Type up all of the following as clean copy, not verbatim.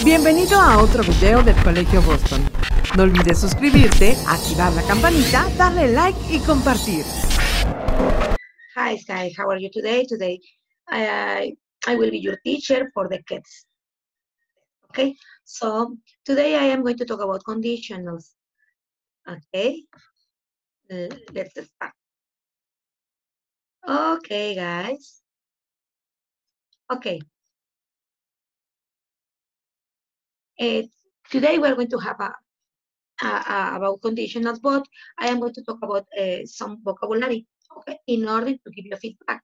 Bienvenido a otro video del Colegio Boston. No olvides suscribirte, activar la campanita, darle like y compartir. Hi, Sky. How are you today? Today, I will be your teacher for the kids. Okay, so today I am going to talk about conditionals. Okay, let's start. Okay, guys. Okay. Today we're going to have about conditionals, but I am going to talk about some vocabulary, okay, in order to give you feedback.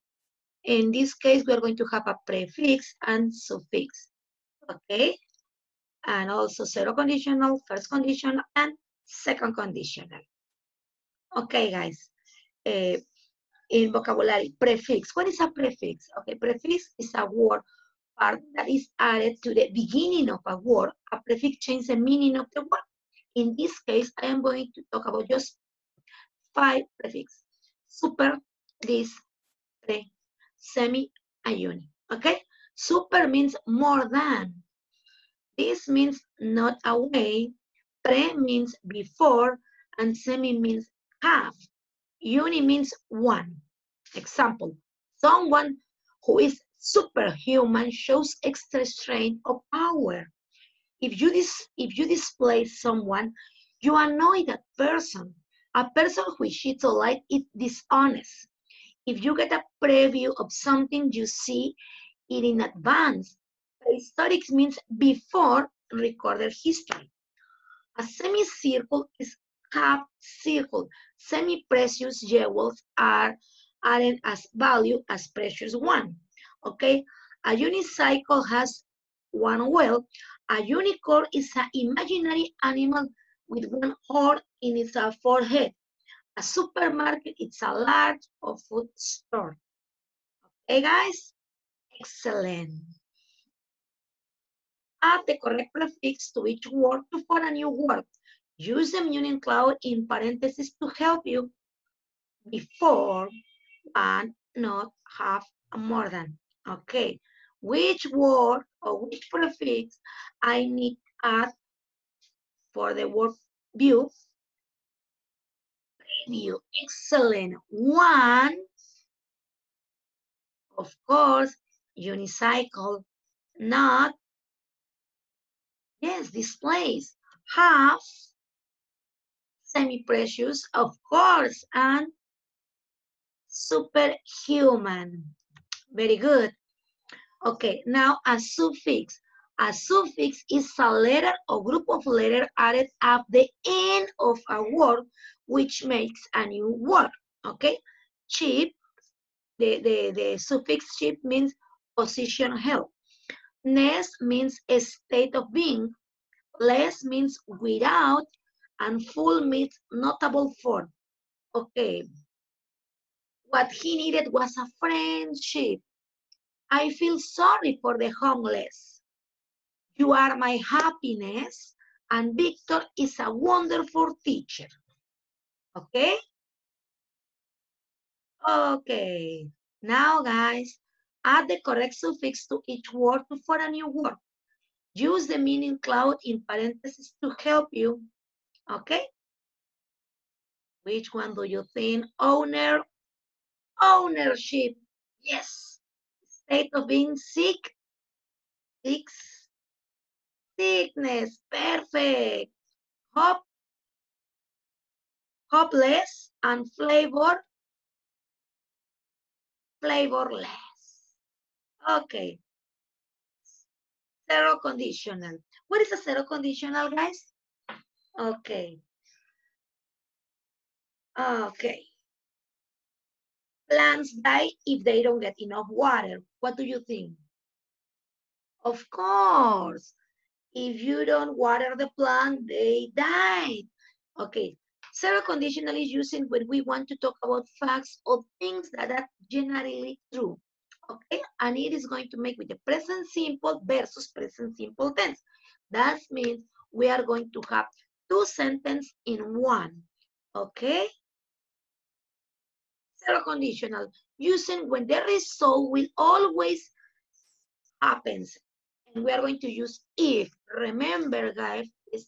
In this case, we are going to have a prefix and suffix, okay? And also zero conditional, first conditional, and second conditional. Okay, guys. In vocabulary, prefix. What is a prefix? Okay, prefix is a word part that is added to the beginning of a word. A prefix changes the meaning of the word. In this case, I am going to talk about just 5 prefixes. Super, this, pre, semi, and uni. Okay? Super means more than. This means not away. Pre means before, and semi means half. Uni means one. Example, someone who is superhuman shows extra strength or power. If you display someone, you annoy that person. A person who cheats or lies is dishonest. If you get a preview of something, you see it in advance. Prehistoric means before recorded history. A semicircle is half circle. Semi-precious jewels are added as value as precious one. Okay, a unicycle has one wheel. A unicorn is an imaginary animal with one horn in its forehead. A supermarket is a large or food store. Okay, guys? Excellent. Add the correct prefix to each word to form a new word. Use the meaning clause in parentheses to help you. Before, and not, have, more than. Okay. Which word or which prefix I need to add for the word view? View. Excellent. One, of course, unicycle, not, yes, displays, half, semi-precious, of course, and superhuman. Very good. Okay, now a suffix. A suffix is a letter or group of letters added at the end of a word, which makes a new word. Okay, cheap. The suffix cheap means position held. Ness means a state of being. Less means without, and full means notable for. Okay. What he needed was a friendship. I feel sorry for the homeless. You are my happiness, and Victor is a wonderful teacher. Okay? Okay. Now, guys, add the correct suffix to each word to form a new word. Use the meaning clause in parentheses to help you. Okay? Which one do you think? Owner, ownership. Yes. State of being sick. Sickness. Perfect. Hope, hopeless, and flavor, flavorless. Okay. Zero conditional. What is a zero conditional, guys? Okay. Okay. Plants die if they don't get enough water. What do you think? Of course. If you don't water the plant, they die. Okay. Zero conditional is using when we want to talk about facts or things that are generally true. Okay, and it is going to make with the present simple versus present simple tense. That means we are going to have 2 sentences in one. Okay? Zero conditional, using when the result will always happen And we are going to use if. Remember, guys, is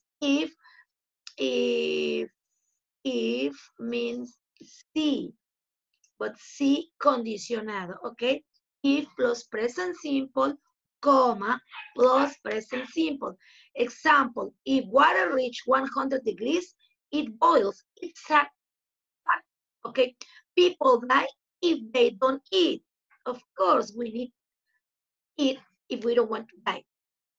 if means si, but si condicionado, okay? If plus present simple, comma, plus present simple. Example, if water reach 100 degrees, it boils. It's a fact, okay? People die if they don't eat. Of course, we need to eat if we don't want to die.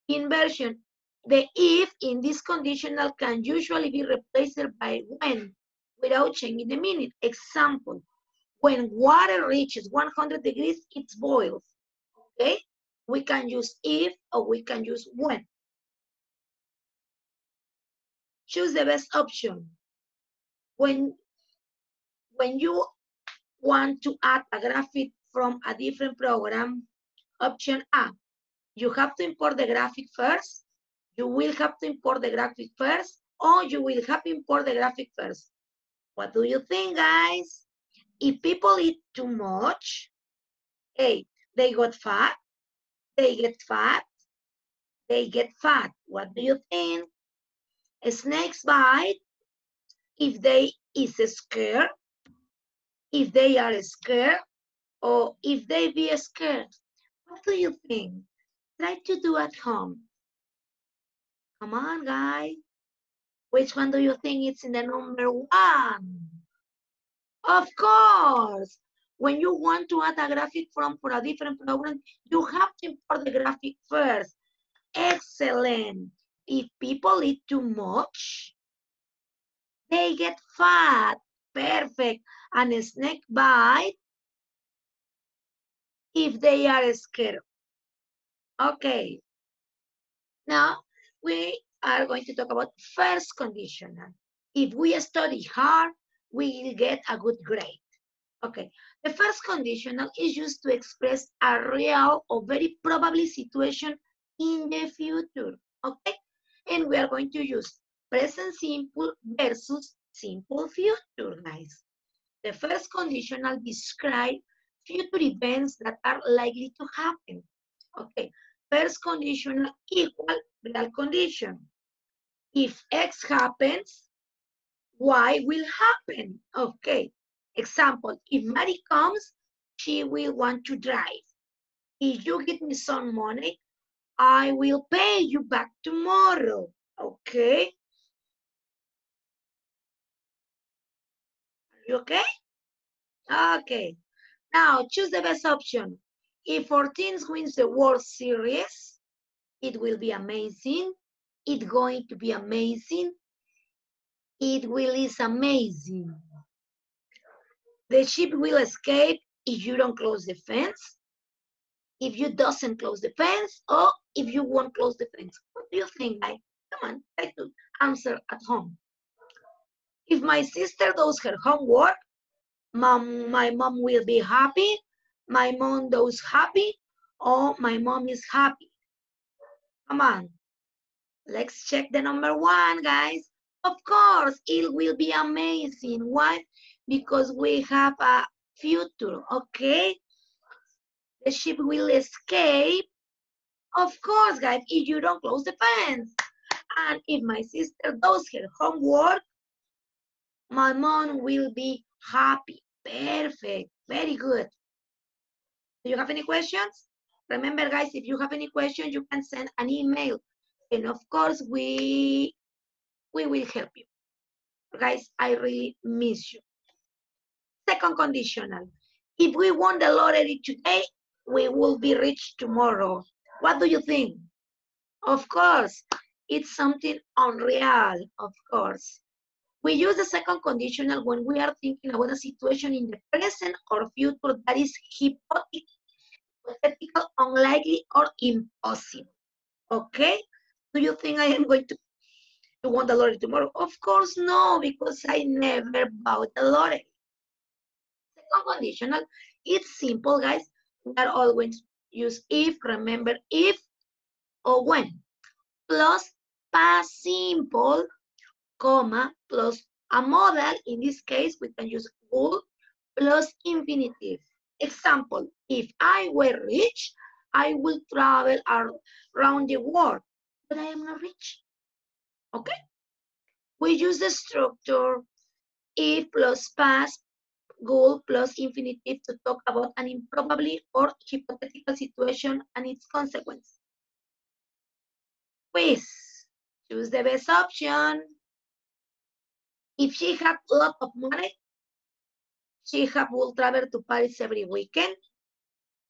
Inversion, the if in this conditional can usually be replaced by when without changing the meaning. Example, when water reaches 100 degrees, it boils. Okay? We can use if or we can use when. Choose the best option. When you want to add a graphic from a different program, option A, you have to import the graphic first. You will have to import the graphic first, or you will have to import the graphic first. What do you think, guys? If people eat too much, hey, they got fat, they get fat, they get fat. What do you think? Snakes bite if they is scared, if they are scared, or if they be scared. What do you think? Try to do at home. Come on, guys. Which one do you think is in the number one? Of course. When you want to add a graphic from for a different program, you have to import the graphic first. Excellent. If people eat too much, they get fat. Perfect. And a snake bite if they are scared. Okay. Now we are going to talk about first conditional. If we study hard, we will get a good grade. Okay. The first conditional is used to express a real or very probable situation in the future. Okay. And we are going to use present simple versus simple future, guys. The first conditional describes future events that are likely to happen. Okay, first conditional equal real condition. If X happens, Y will happen. Okay, example, if Mary comes, she will want to drive. If you give me some money, I will pay you back tomorrow. Okay? Are you okay? Okay. Now, choose the best option. If 14 wins the World Series, it will be amazing. It's going to be amazing. It is amazing. The ship will escape if you don't close the fence, if you doesn't close the fence, or if you won't close the fence. What do you think, guys? Come on, try to answer at home. If my sister does her homework, my mom will be happy. My mom does happy, or my mom is happy. Come on. Let's check the number one, guys. Of course, it will be amazing. Why? Because we have a future, okay? The ship will escape. Of course, guys, if you don't close the fence. And if my sister does her homework, my mom will be happy. Perfect. Very good. Do you have any questions? Remember, guys, if you have any questions, you can send an email. And of course, we will help you. Guys, I really miss you. Second conditional. If we won the lottery today, we will be rich tomorrow. What do you think? Of course, it's something unreal, of course. We use the second conditional when we are thinking about a situation in the present or future that is hypothetical, unlikely, or impossible. Okay? Do you think I am going to win the lottery tomorrow? Of course no, because I never bought the lottery. Second conditional, it's simple, guys. We are always use if, remember if, or when. Plus past simple, comma, plus a modal. In this case, we can use would plus infinitive. Example, if I were rich, I will travel around the world, but I am not rich. Okay? We use the structure if plus past, goal plus infinitive to talk about an improbable or hypothetical situation and its consequence. Quiz. Choose the best option. If she had a lot of money, she will travel to Paris every weekend.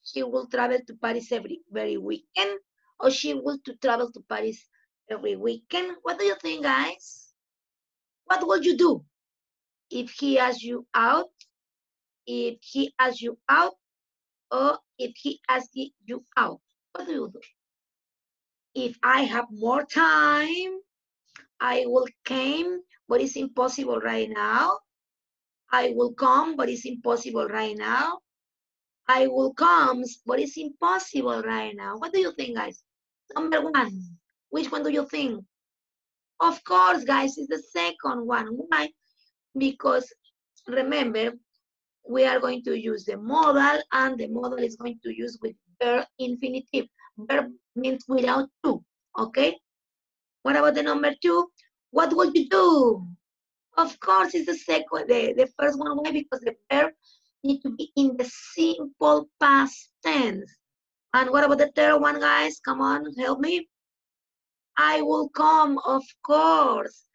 She will travel to Paris every weekend, or she will travel to Paris every weekend. What do you think, guys? What would you do if he asks you out? If he asks you out, or if he asks you out? What do you do? If I have more time, I will come, but it's impossible right now. I will come, but it's impossible right now. I will come, but it's impossible right now. What do you think, guys? Number one, which one do you think? Of course, guys, it's the second one. Why? Because remember, we are going to use the modal, and the modal is going to use with verb infinitive. Verb means without to, okay? What about the number two? What would you do? Of course, it's the first one. Why? Because the verb need to be in the simple past tense. And what about the third one, guys? Come on, help me. I will come, of course.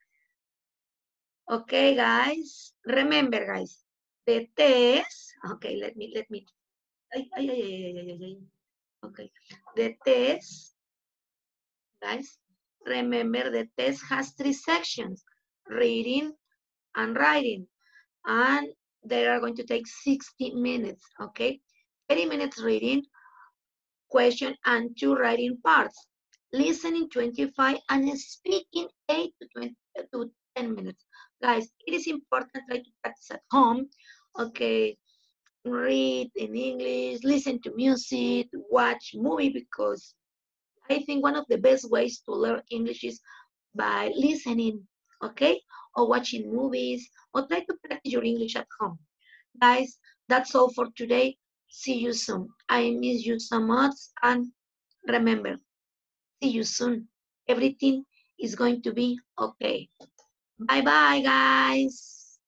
Okay, guys. Remember, guys, the test. Okay, let me. Okay, the test, guys. Remember, the test has 3 sections: reading and writing, and they are going to take 60 minutes. Okay, 30 minutes reading, question, and 2 writing parts. Listening 25 and speaking 8 to 10 minutes. Guys, it is important to try to practice at home. Okay, read in English, listen to music, watch movie, because I think one of the best ways to learn English is by listening, okay, or watching movies, or try to practice your English at home. Guys, that's all for today. See you soon. I miss you so much, and remember, see you soon. Everything is going to be okay. Bye-bye, guys.